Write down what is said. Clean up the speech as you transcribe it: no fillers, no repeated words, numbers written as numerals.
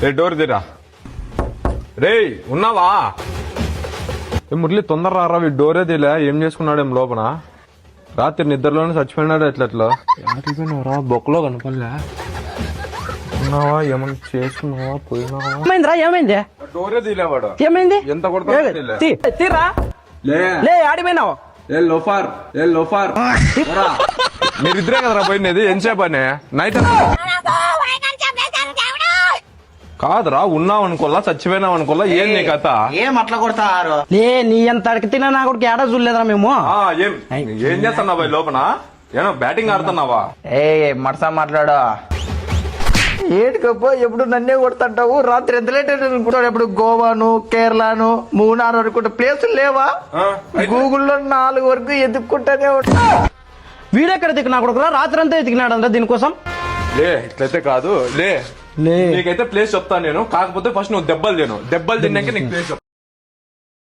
రే door తీరా. రే ఉన్నావా? మురళి తొందర రారా, వీడు డోరే తీలే. ఏం చేసుకున్నాడేం లోపల? రాత్రి నిద్రలోనే చచ్చిపోయినాడు. ఎట్లెట్లో రా, బొక్కలో కనపడలే. ఉన్నావా? ఏమన్నా చేసుకున్నావా? పోయినావా? ఏమైందిరా? ఏమైంది? డోరే తీలేవాడు. ఏమైంది? ఎంత కొడతా తీరా. లే ఆడిపోయినావు. లోఫార్ మీరిద్దరే కదరా పోయినది? ఎంతసేపు అని? నైట్ కాదురా, ఉన్నావు అనుకోలా, చచ్చిపోయినావు అనుకోలా. ఏం నీ కథ? ఏం అట్లా కొడతారు? లే నీ ఎంత అడిగి తిన్నా నా కూడా ఏడా చూడలేదురా మేము. ఏం చేస్తున్నావా బాయ్ లోపల? ఏమో బ్యాటింగ్ ఆడుతున్నావా? మడసా మాట్లాడు. ఏడుకోపో, ఎప్పుడు నన్నే కొడుతుంటావు. రాత్రి ఎంత లేట్ అనుకుంటాడు. ఎప్పుడు గోవాను, కేరళను, మూనార్ అనుకుంటా ప్లేసులు లేవా? గూగుల్లో 4 వరకు ఎదుక్కుంటానే ఉంటా. వీడెక్కడ ఎతికి నా కొడుకురా? రాత్రి అంతా ఎతికినాడంట దీనికోసం. లే ఇట్లయితే కాదు. లే నీకైతే ప్లేస్ చెప్తాను నేను. కాకపోతే ఫస్ట్ నువ్వు దెబ్బలు తిను. దెబ్బలు తిన్నాక నీకు ప్లేస్ చెప్తాను.